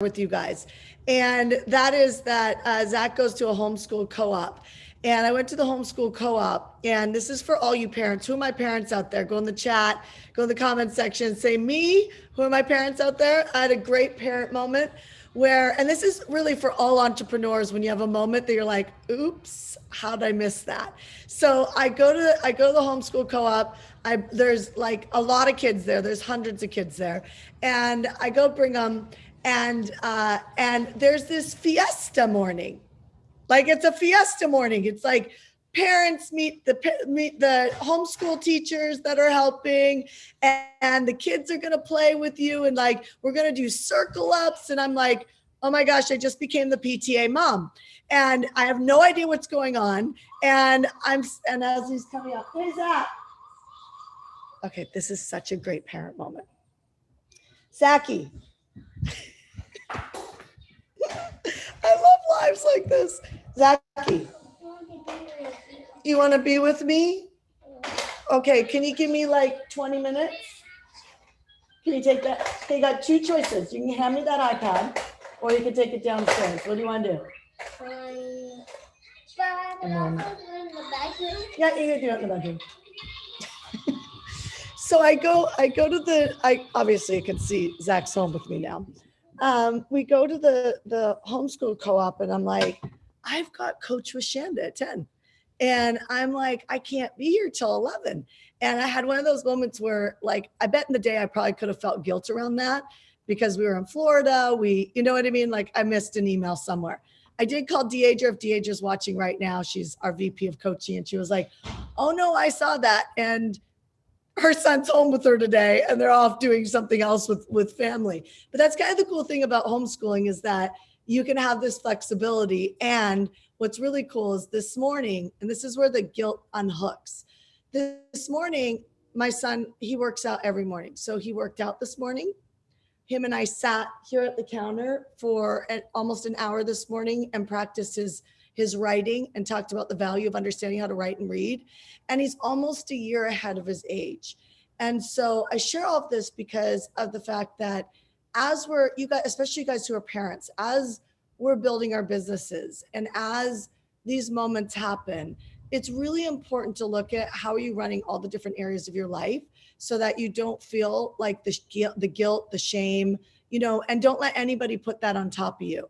with you guys. And that is that Zach goes to a homeschool co-op. And I went to the homeschool co-op. And this is for all you parents. Who are my parents out there? Go in the chat, go in the comment section, say me. Who are my parents out there? I had a great parent moment where, and this is really for all entrepreneurs, when you have a moment that you're like, oops, how did I miss that? So I go to the homeschool co-op. There's like a lot of kids there. There's hundreds of kids there. And I go bring them, and there's this fiesta morning. Like it's a fiesta morning. It's like parents meet the homeschool teachers that are helping, and the kids are going to play with you, and like we're going to do circle ups. And I'm like, oh my gosh, I just became the PTA mom, and I have no idea what's going on. And as he's coming up, hey Zach. Okay, this is such a great parent moment. Zachy. I love lives like this. Zachy, you want to be with me? Okay, can you give me like 20 minutes? Can you take that? Okay, you got two choices. You can hand me that iPad, or you can take it downstairs. What do you want to do? Yeah, you can do it in the bedroom. So I go to obviously you can see Zach's home with me now. We go to the homeschool co-op, and I'm like, I've got Coach with Shanda at 10. And I'm like, I can't be here till 11. And I had one of those moments where, like, I bet in the day I probably could have felt guilt around that because we were in Florida. You know what I mean? Like I missed an email somewhere. I did call Deidre. If Deidre's watching right now, she's our VP of coaching. And she was like, oh no, I saw that. And her son's home with her today, and they're off doing something else with family. But that's kind of the cool thing about homeschooling, is that you can have this flexibility. And what's really cool is this morning, and this is where the guilt unhooks. This morning, my son, he works out every morning. So he worked out this morning. Him and I sat here at the counter for almost an hour this morning and practiced his writing and talked about the value of understanding how to write and read. And he's almost a year ahead of his age. And so I share all of this because of the fact that you guys, especially you guys who are parents, as we're building our businesses and as these moments happen, it's really important to look at how are you running all the different areas of your life so that you don't feel like the guilt, the shame, and don't let anybody put that on top of you.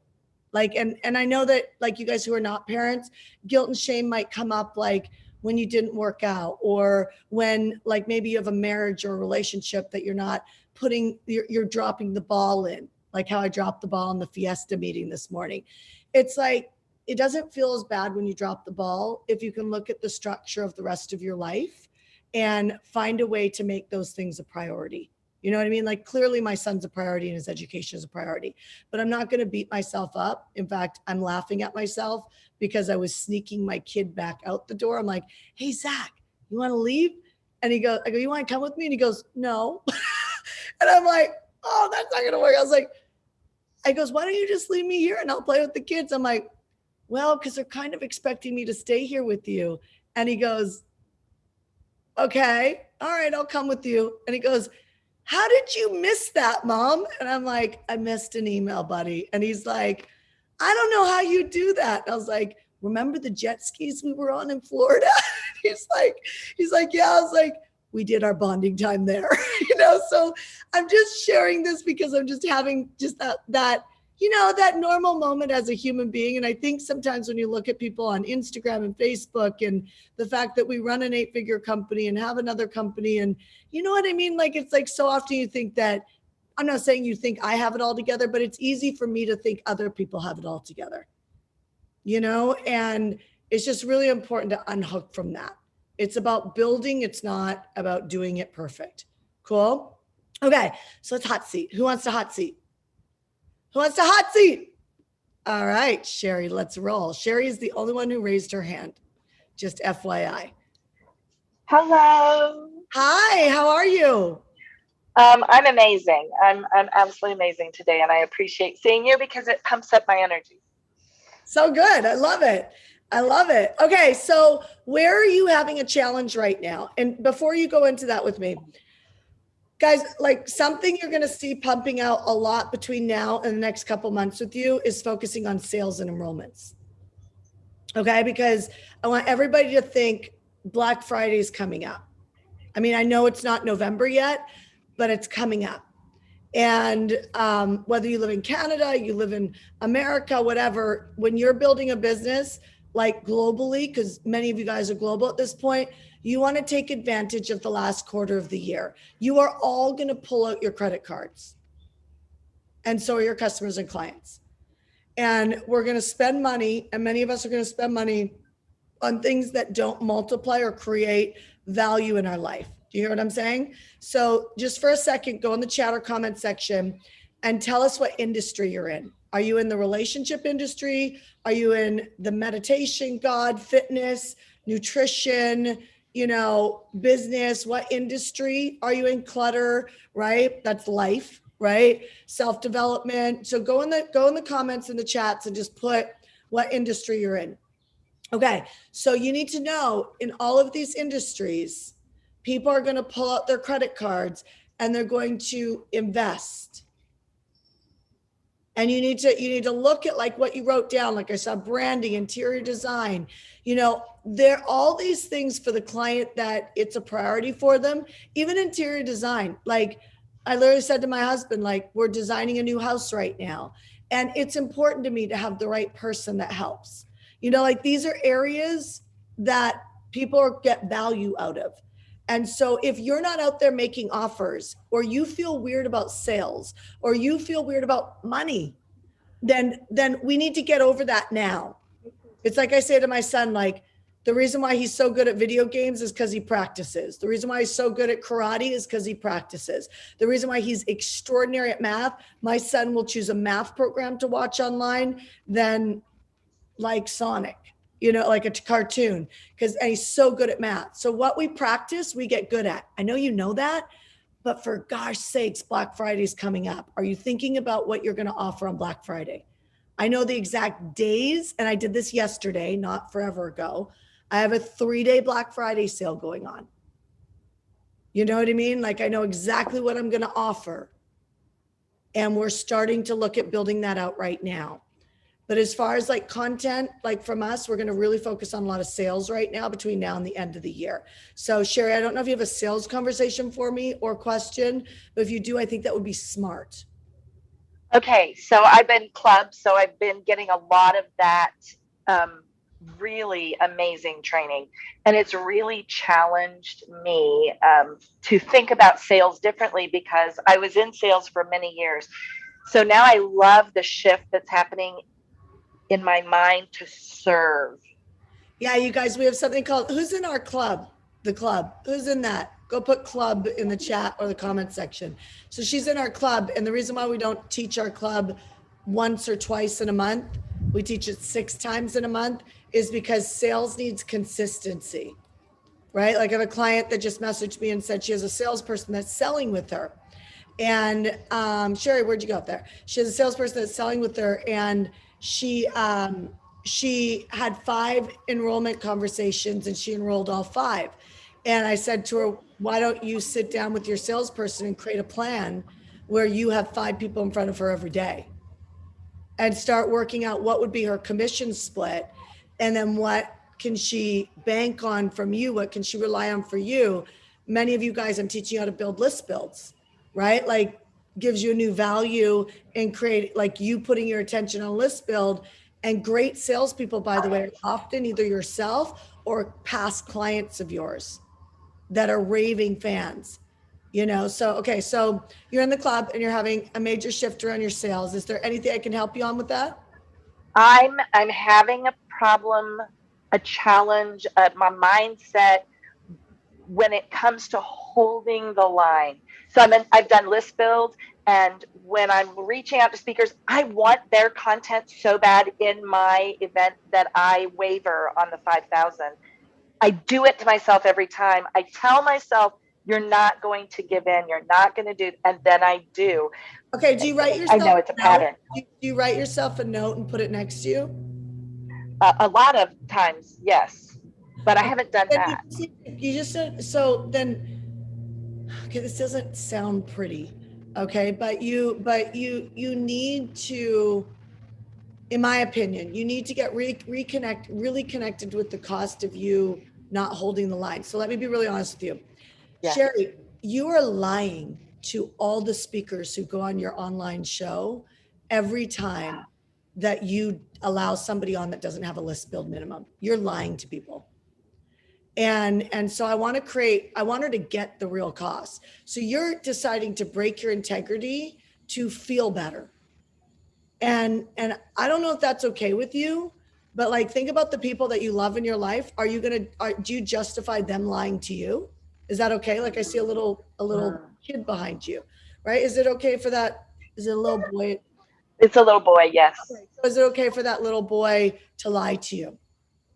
Like, and I know that, like, you guys who are not parents, guilt and shame might come up like when you didn't work out, or when like maybe you have a marriage or a relationship that you're dropping the ball in, like how I dropped the ball in the fiesta meeting this morning. It's like, it doesn't feel as bad when you drop the ball if you can look at the structure of the rest of your life and find a way to make those things a priority. You know what I mean? Like, clearly my son's a priority and his education is a priority, but I'm not going to beat myself up. In fact, I'm laughing at myself because I was sneaking my kid back out the door. I'm like, hey, Zach, you want to leave? And I go, you want to come with me? And he goes, no. And I'm like, oh, that's not going to work. I goes, why don't you just leave me here and I'll play with the kids? I'm like, well, because they're kind of expecting me to stay here with you. And he goes, okay, all right, I'll come with you. And he goes, how did you miss that, Mom? And I'm like, I missed an email, buddy. And he's like, I don't know how you do that. And I was like, remember the jet skis we were on in Florida? he's like, yeah. I was like, we did our bonding time there, so I'm just sharing this because I'm just having just that normal moment as a human being. And I think sometimes when you look at people on Instagram and Facebook, and the fact that we run an 8-figure company and have another company, and you know what I mean? Like, it's like so often you think that, I'm not saying you think I have it all together, but it's easy for me to think other people have it all together, and it's just really important to unhook from that. It's about building. It's not about doing it perfect. Cool. Okay. So it's hot seat. Who wants to hot seat? Who wants to hot seat? All right, Sherry, let's roll. Sherry is the only one who raised her hand. Just FYI. Hello. Hi, how are you? I'm amazing. I'm absolutely amazing today, and I appreciate seeing you because it pumps up my energy. So good. I love it. I love it. Okay, so where are you having a challenge right now? And before you go into that with me, Guys, like something you're going to see pumping out a lot between now and the next couple months with you is focusing on sales and enrollments. Okay, because I want everybody to think Black Friday is coming up. I mean, I know it's not November yet, but it's coming up. And whether you live in Canada, you live in America, whatever, when you're building a business like globally, because many of you guys are global at this point, you want to take advantage of the last quarter of the year. You are all going to pull out your credit cards. And so are your customers and clients. And we're going to spend money, and many of us are going to spend money on things that don't multiply or create value in our life. Do you hear what I'm saying? So just for a second, go in the chat or comment section and tell us what industry you're in. Are you in the relationship industry? Are you in the meditation, God, fitness, nutrition, business? What industry are you in? Clutter, right? That's life, right? Self-development. So go in the comments in the chats and just put what industry you're in. Okay, so you need to know in all of these industries, people are going to pull out their credit cards and they're going to invest. And you need to look at like what you wrote down, like I saw branding, interior design, there are all these things for the client that it's a priority for them, even interior design. Like I literally said to my husband, like, we're designing a new house right now. And it's important to me to have the right person that helps. Like these are areas that people get value out of. And so if you're not out there making offers, or you feel weird about sales, or you feel weird about money, then we need to get over that now. It's like I say to my son, like, the reason why he's so good at video games is because he practices. The reason why he's so good at karate is because he practices. The reason why he's extraordinary at math, my son will choose a math program to watch online than like Sonic, like a cartoon, because he's so good at math. So what we practice, we get good at. I know you know that, but for gosh sakes, Black Friday is coming up. Are you thinking about what you're going to offer on Black Friday? I know the exact days, and I did this yesterday, not forever ago. I have a 3-day Black Friday sale going on. You know what I mean? Like I know exactly what I'm going to offer. And we're starting to look at building that out right now. But as far as like content, like from us, we're going to really focus on a lot of sales right now between now and the end of the year. So Sherry, I don't know if you have a sales conversation for me or question, but if you do, I think that would be smart. Okay. So I've been clubbed. So I've been getting a lot of that really amazing training. And it's really challenged me to think about sales differently because I was in sales for many years. So now I love the shift that's happening in my mind to serve. Yeah, you guys, we have something called, who's in our club? The club, who's in that? Go put club in the chat or the comment section. So she's in our club. And the reason why we don't teach our club once or twice in a month, we teach it 6 times in a month, is because sales needs consistency, right? Like I have a client that just messaged me and said she has a salesperson that's selling with her. And Sherry, where'd you go up there? She has a salesperson that's selling with her, and she had 5 enrollment conversations and she enrolled all 5. And I said to her, why don't you sit down with your salesperson and create a plan where you have 5 people in front of her every day and start working out what would be her commission split, and then what can she bank on from you? What can she rely on for you? Many of you guys, I'm teaching you how to build list builds, right? Like gives you a new value and create, like you putting your attention on list build. And great salespeople, by the way, are often either yourself or past clients of yours that are raving fans, So, okay. So you're in the club and you're having a major shift around your sales. Is there anything I can help you on with that? I'm having a problem, a challenge, my mindset when it comes to holding the line. So I've done list builds, and when I'm reaching out to speakers, I want their content so bad in my event that I waver on the 5,000. I do it to myself every time. I tell myself, you're not going to give in. You're not going to do, and then I do. Okay. Do you write yourself? I know it's a pattern. Do you write yourself a note and put it next to you? A lot of times, yes, but I haven't done that. You just said, so then okay, this doesn't sound pretty. Okay. But you need to, in my opinion, you need to get really connected with the cost of you not holding the line. So let me be really honest with you. Yeah. Sherry, you are lying to all the speakers who go on your online show every time that you allow somebody on that doesn't have a list build minimum. You're lying to people. And so I want her to get the real cost. So you're deciding to break your integrity to feel better. And I don't know if that's okay with you, but like think about the people that you love in your life. Are you gonna do you justify them lying to you? Is that okay? Like I see a little kid behind you, right? Is it okay for that? Is it a little boy? It's a little boy, yes. Okay. So is it okay for that little boy to lie to you?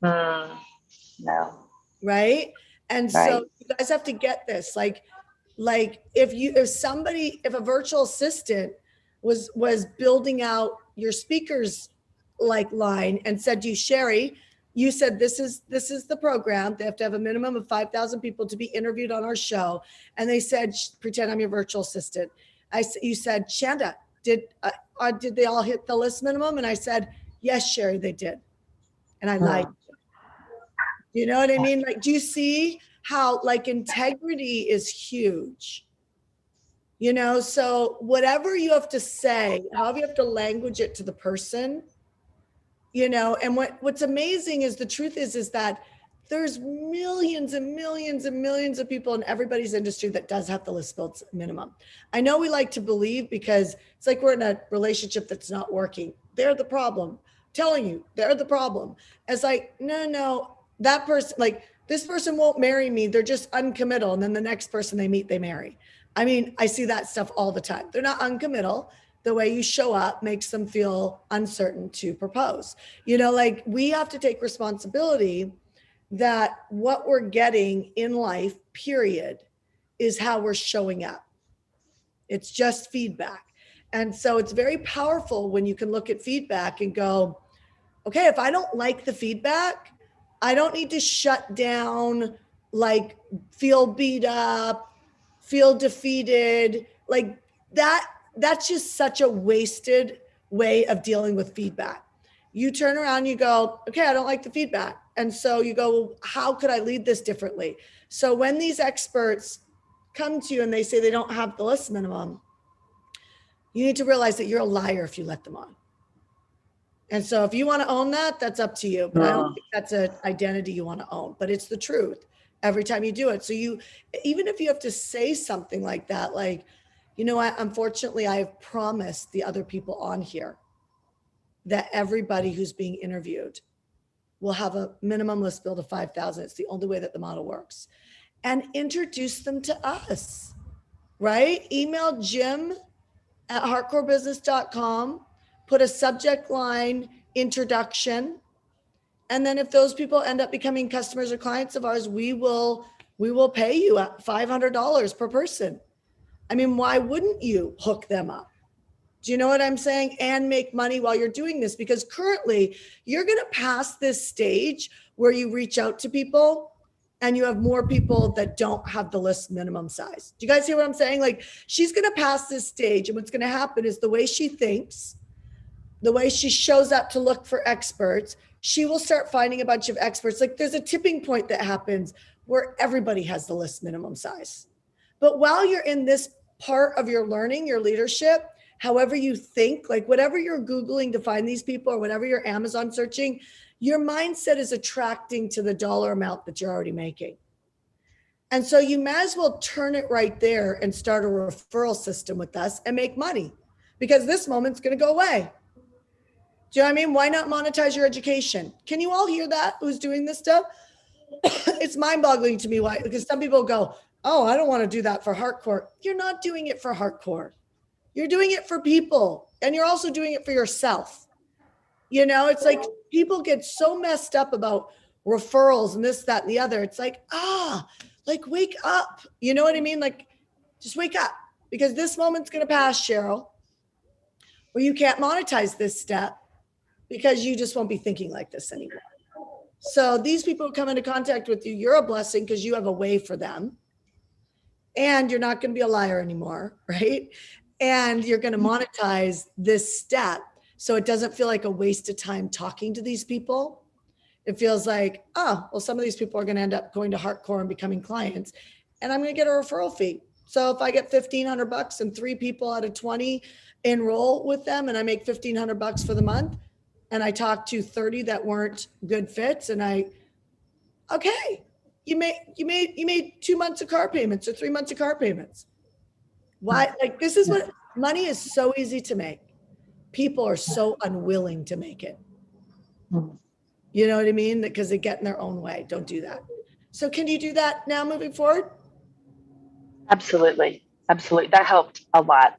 Mm, no, Right? And so right. you guys have to get this. Like if a virtual assistant was building out your speakers like line and said to you, Sherry, you said this is the program. They have to have a minimum of 5,000 people to be interviewed on our show. And they said, pretend I'm your virtual assistant. You said, Shanda, did they all hit the list minimum? And I said, yes, Sherry, they did. And I lied. Mm, You know what I mean? Like, do you see how like integrity is huge? You know, so whatever you have to say, however you have to language it to the person, you know, and what's amazing is the truth is that there's millions and millions and millions of people in everybody's industry that does have the list built minimum. I know we like to believe because it's like we're in a relationship that's not working. They're the problem. I'm telling you, they're the problem. It's like, no, that person, like this person won't marry me. They're just uncommittal. And then the next person they meet, they marry. I mean, I see that stuff all the time. They're not uncommittal. The way you show up makes them feel uncertain to propose. You know, like we have to take responsibility that what we're getting in life, period, is how we're showing up. It's just feedback. And so it's very powerful when you can look at feedback and go, okay, if I don't like the feedback, I don't need to shut down, like feel beat up, feel defeated. Like that's just such a wasted way of dealing with feedback. You turn around, you go, okay, I don't like the feedback. And so you go, well, how could I lead this differently? So when these experts come to you and they say they don't have the list minimum, you need to realize that you're a liar if you let them on. And so if you want to own that, that's up to you. But I don't think that's an identity you want to own, but it's the truth every time you do it. So even if you have to say something like that, like, you know what, unfortunately, I have promised the other people on here that everybody who's being interviewed will have a minimum list build of 5,000. It's the only way that the model works. And introduce them to us, right? Email Jim at hardcorebusiness.com, put a subject line introduction. And then if those people end up becoming customers or clients of ours, we will pay you at $500 per person. I mean, why wouldn't you hook them up? Do you know what I'm saying? And make money while you're doing this, because currently you're going to pass this stage where you reach out to people and you have more people that don't have the list minimum size. Do you guys hear what I'm saying? Like she's going to pass this stage, and what's going to happen is the way she thinks, the way she shows up to look for experts, she will start finding a bunch of experts. Like there's a tipping point that happens where everybody has the list minimum size. But while you're in this part of your learning, your leadership, however you think, like whatever you're Googling to find these people or whatever you're Amazon searching, your mindset is attracting to the dollar amount that you're already making. And so you might as well turn it right there and start a referral system with us and make money, because this moment's going to go away. Do you know what I mean? Why not monetize your education? Can you all hear that? Who's doing this stuff? It's mind-boggling to me why, because some people go, oh, I don't want to do that for hardcore. You're not doing it for hardcore. You're doing it for people, and you're also doing it for yourself. You know, it's like people get so messed up about referrals and this, that, and the other. It's like, like wake up. You know what I mean? Like just wake up, because this moment's going to pass, Cheryl, where you can't monetize this step because you just won't be thinking like this anymore. So these people who come into contact with you, you're a blessing because you have a way for them. and you're not going to be a liar anymore, right? And you're going to monetize this step. So it doesn't feel like a waste of time talking to these people. It feels like, oh, well, some of these people are going to end up going to Heartcore and becoming clients, and I'm going to get a referral fee. So if I get $1,500 and 3 people out of 20 enroll with them, and I make $1,500 for the month, and I talk to 30 that weren't good fits, and okay, you made 2 months of car payments or 3 months of car payments. Why? Like, this is what money is so easy to make. People are so unwilling to make it. You know what I mean? Because they get in their own way. Don't do that. So can you do that now moving forward? Absolutely. Absolutely. That helped a lot.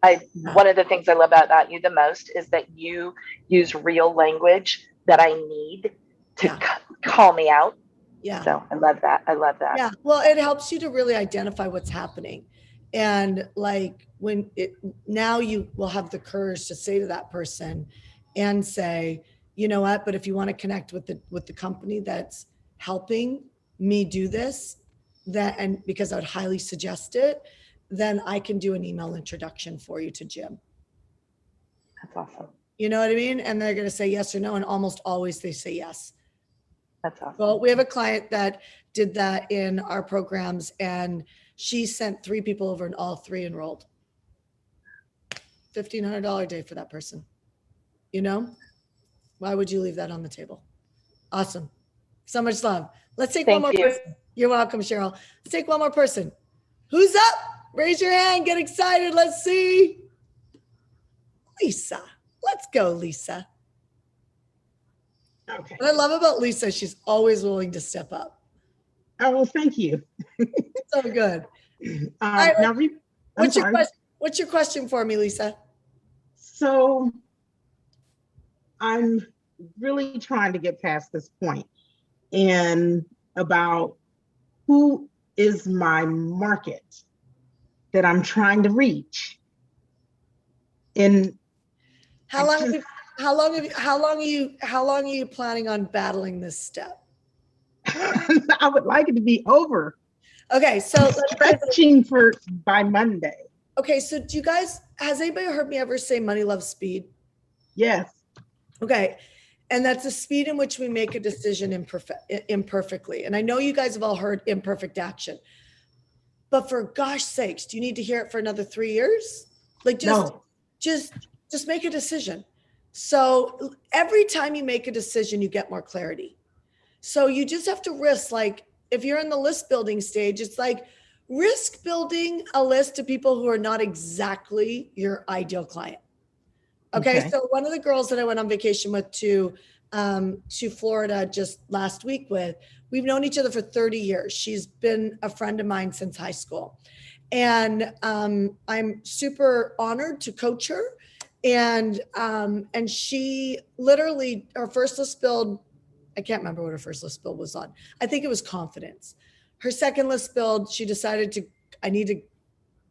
One of the things I love about you the most is that you use real language that I need to call me out. Yeah. So I love that. I love that. Yeah. Well, it helps you to really identify what's happening. And like now you will have the courage to say to that person and say, you know what, but if you want to connect with the company that's helping me do this, and because I would highly suggest it, then I can do an email introduction for you to Jim. That's awesome. You know what I mean? And they're going to say yes or no. And almost always they say yes. That's awesome. Well, we have a client that did that in our programs, and she sent 3 people over and all 3 enrolled. $1,500 a day for that person. You know, why would you leave that on the table? Awesome. So much love. Let's take one more person. You're welcome, Cheryl. Let's take one more person. Who's up? Raise your hand. Get excited. Let's see. Lisa. Let's go, Lisa. Okay. What I love about Lisa, she's always willing to step up. Oh, well, thank you. So good. Right, now, what's your question for me, Lisa? So I'm really trying to get past this point and about who is my market that I'm trying to reach. And how long are you planning on battling this step? I would like it to be over. Okay, so stretching for by Monday. Okay, so has anybody heard me ever say money loves speed? Yes. Okay, and that's the speed in which we make a decision imperfectly. And I know you guys have all heard imperfect action, but for gosh sakes, do you need to hear it for another 3 years? Like just make a decision. So every time you make a decision, you get more clarity. So you just have to risk, like if you're in the list building stage, it's like risk building a list to people who are not exactly your ideal client. Okay. So one of the girls that I went on vacation with to Florida just last week with, we've known each other for 30 years. She's been a friend of mine since high school. And I'm super honored to coach her. And she literally, her first list build, I can't remember what her first list build was on. I think it was confidence. Her second list build, she decided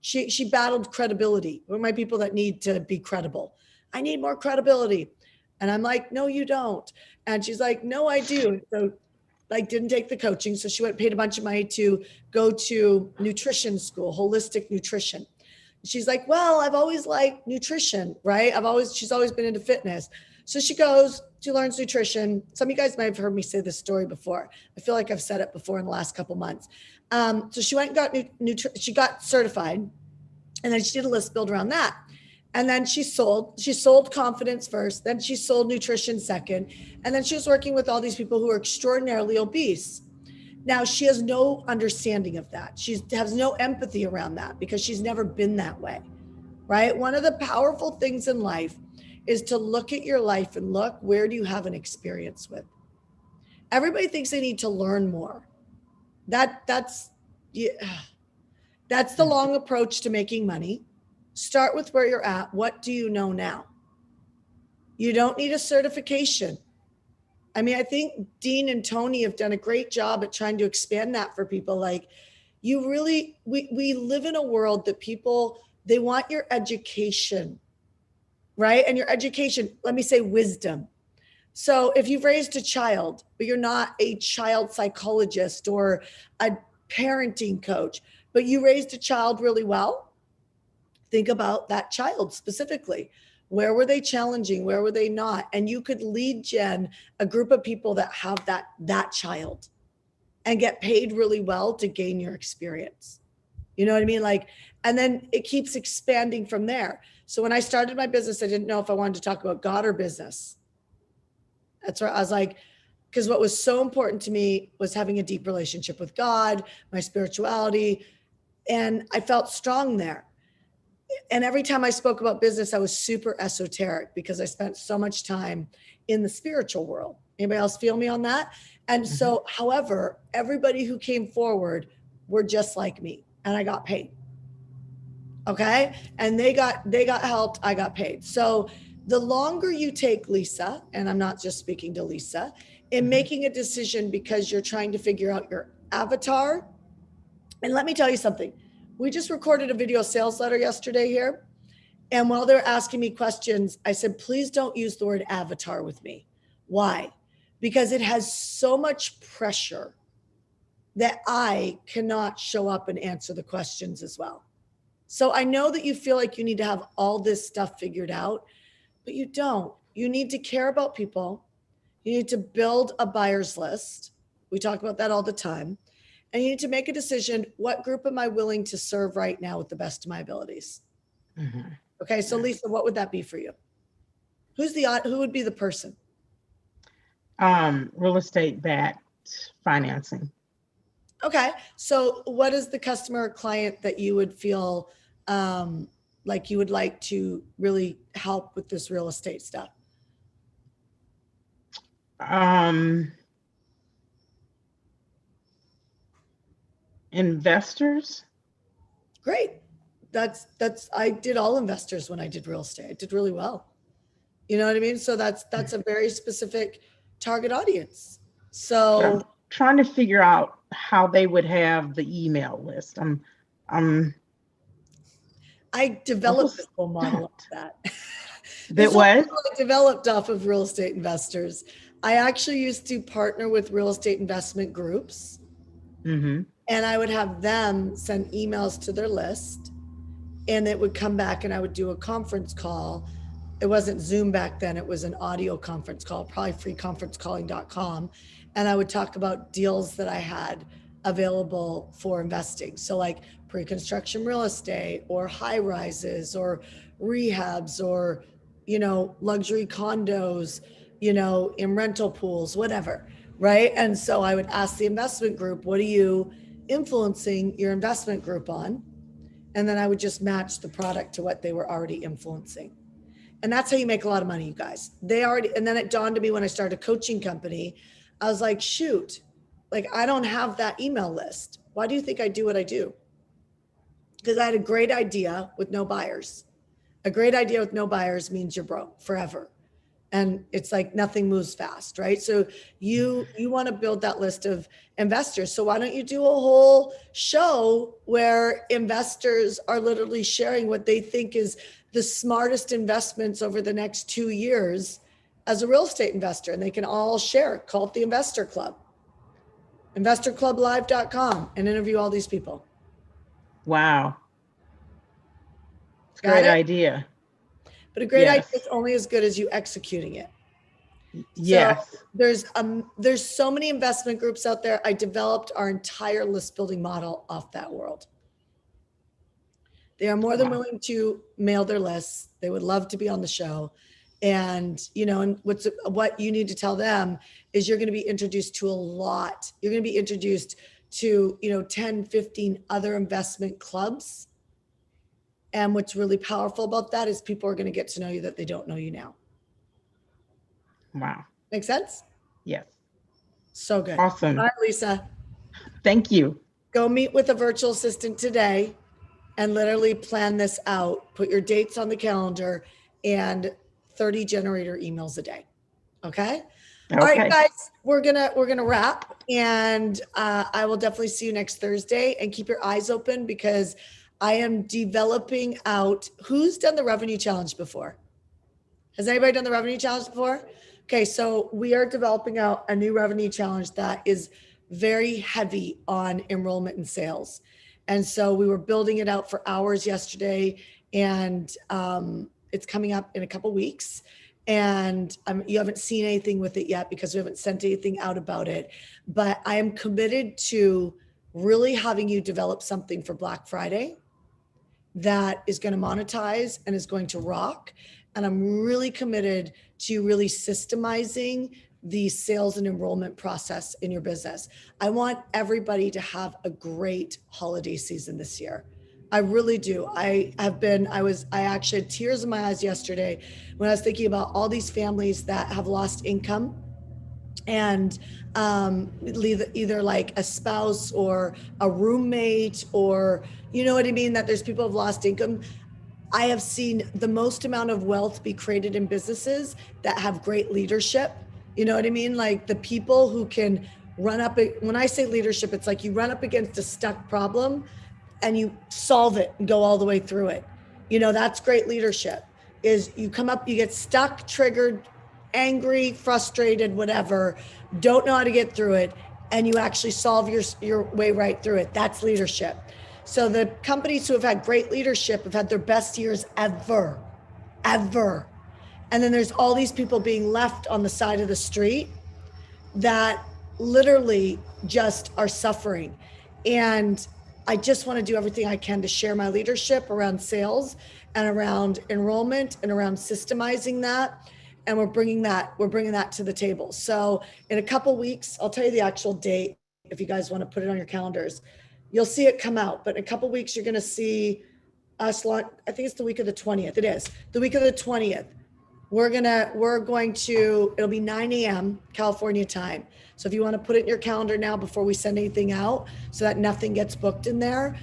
she battled credibility. What are my people that need to be credible? I need more credibility. And I'm like, no, you don't. And she's like, no, I do. So like didn't take the coaching. So she went and paid a bunch of money to go to nutrition school, holistic nutrition. She's like, well, I've always liked nutrition, right? She's always been into fitness. So she learns nutrition. Some of you guys might have heard me say this story before. I feel like I've said it before in the last couple months. So she went and got she got certified, and then she did a list build around that. And then she sold confidence first, then she sold nutrition second. And then she was working with all these people who are extraordinarily obese. Now she has no understanding of that. She has no empathy around that because she's never been that way, right? One of the powerful things in life is to look at your life and look, where do you have an experience with? Everybody thinks they need to learn more. That's the long approach to making money. Start with where you're at. What do you know now? You don't need a certification. I mean, I think Dean and Tony have done a great job at trying to expand that for people. Like we live in a world that people, they want your education, right? And your education, let me say wisdom. So if you've raised a child, but you're not a child psychologist or a parenting coach, but you raised a child really well. Think about that child specifically. Where were they challenging? Where were they not? And you could lead gen a group of people that have that child and get paid really well to gain your experience. You know what I mean? Like, and then it keeps expanding from there. So when I started my business, I didn't know if I wanted to talk about God or business. That's where I was like, because what was so important to me was having a deep relationship with God, my spirituality, and I felt strong there. And every time I spoke about business, I was super esoteric because I spent so much time in the spiritual world. Anybody else feel me on that? And so, however, everybody who came forward were just like me, and I got paid. Okay. And they got helped. I got paid. So the longer you take, Lisa, and I'm not just speaking to Lisa, in making a decision because you're trying to figure out your avatar. And let me tell you something. We just recorded a video sales letter yesterday here. And while they're asking me questions, I said, please don't use the word avatar with me. Why? Because it has so much pressure that I cannot show up and answer the questions as well. So I know that you feel like you need to have all this stuff figured out, but you don't. You need to care about people. You need to build a buyer's list. We talk about that all the time. And you need to make a decision, what group am I willing to serve right now with the best of my abilities? Okay, so Lisa, what would that be for you? Who would be the person? Real estate backed financing. Okay, so what is the customer or client that you would feel like you would like to really help with this real estate stuff? Investors. Great. That's I did all investors when I did real estate. I did really well. You know what I mean? So that's a very specific target audience. So trying to figure out how they would have the email list. I developed this whole model of that. That was developed off of real estate investors. I actually used to partner with real estate investment groups, and I would have them send emails to their list, and it would come back, and I would do a conference call. It wasn't Zoom back then. It was an audio conference call, probably freeconferencecalling.com. And I would talk about deals that I had available for investing. So like pre-construction real estate or high rises or rehabs or, luxury condos, in rental pools, whatever. Right. And so I would ask the investment group, what are you influencing your investment group on? And then I would just match the product to what they were already influencing. And that's how you make a lot of money, you guys. And then it dawned on me when I started a coaching company, I was like, shoot, like I don't have that email list. Why do you think I do what I do? Because I had a great idea with no buyers. A great idea with no buyers means you're broke forever. And it's like nothing moves fast, right? So you want to build that list of investors. So why don't you do a whole show where investors are literally sharing what they think is the smartest investments over the next 2 years as a real estate investor, and they can all share. Call it the Investor Club, investorclublive.com, and interview all these people. Wow. It's a great idea. But a great idea is only as good as you executing it. Yes. So there's so many investment groups out there. I developed our entire list building model off that world. They are more than willing to mail their lists. They would love to be on the show. And, and what you need to tell them is you're going to be introduced to a lot. You're going to be introduced to, 10, 15 other investment clubs. And what's really powerful about that is people are going to get to know you that they don't know you now. Wow. Make sense? Yes. So good. Awesome. All right, Lisa. Thank you. Go meet with a virtual assistant today and literally plan this out. Put your dates on the calendar and 30 generator emails a day. Okay? All right, guys, we're gonna wrap, and I will definitely see you next Thursday. And keep your eyes open because I am developing out. Who's done the revenue challenge before? Has anybody done the revenue challenge before? Okay, so we are developing out a new revenue challenge that is very heavy on enrollment and sales. And so we were building it out for hours yesterday, and it's coming up in a couple weeks. And you haven't seen anything with it yet because we haven't sent anything out about it. But I am committed to really having you develop something for Black Friday that is going to monetize and is going to rock. And I'm really committed to really systemizing the sales and enrollment process in your business. I want everybody to have a great holiday season this year. I really do. I actually had tears in my eyes yesterday when I was thinking about all these families that have lost income and either like a spouse or a roommate, or you know what I mean, that there's people who've lost income. I have seen the most amount of wealth be created in businesses that have great leadership. You know what I mean? Like the people who can run up, when I say leadership, it's like you run up against a stuck problem and you solve it and go all the way through it. You know, that's great leadership. Is you come up, you get stuck, triggered, angry, frustrated, whatever, don't know how to get through it, and you actually solve your way right through it. That's leadership. So the companies who have had great leadership have had their best years ever. And then there's all these people being left on the side of the street that literally just are suffering. And I just want to do everything I can to share my leadership around sales and around enrollment and around systemizing that. And we're bringing that to the table. So in a couple weeks, I'll tell you the actual date if you guys want to put it on your calendars. You'll see it come out, but in a couple weeks, you're going to see us launch. I think it's the week of the 20th. It is the week of the 20th. We're going to, it'll be 9 a.m. California time. So if you want to put it in your calendar now before we send anything out so that nothing gets booked in there,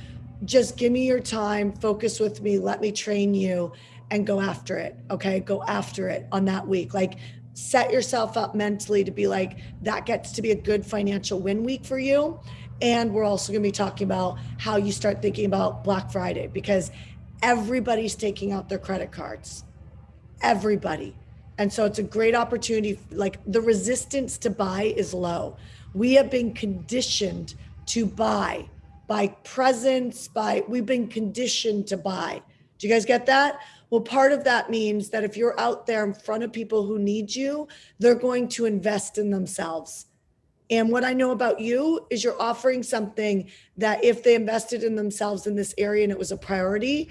just give me your time, focus with me, let me train you and go after it. Okay. Go after it on that week. Like set yourself up mentally to be like, that gets to be a good financial win week for you. And we're also going to be talking about how you start thinking about Black Friday, because everybody's taking out their credit cards. Everybody. And so it's a great opportunity. Like the resistance to buy is low. We have been conditioned to buy presents, we've been conditioned to buy. Do you guys get that? Well, part of that means that if you're out there in front of people who need you, they're going to invest in themselves. And what I know about you is you're offering something that if they invested in themselves in this area and it was a priority,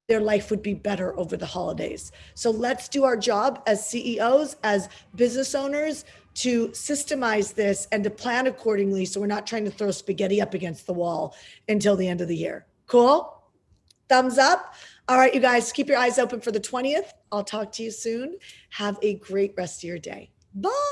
their life would be better over the holidays. So let's do our job as CEOs, as business owners, to systemize this and to plan accordingly so we're not trying to throw spaghetti up against the wall until the end of the year. Cool? Thumbs up. All right, you guys, keep your eyes open for the 20th. I'll talk to you soon. Have a great rest of your day. Bye.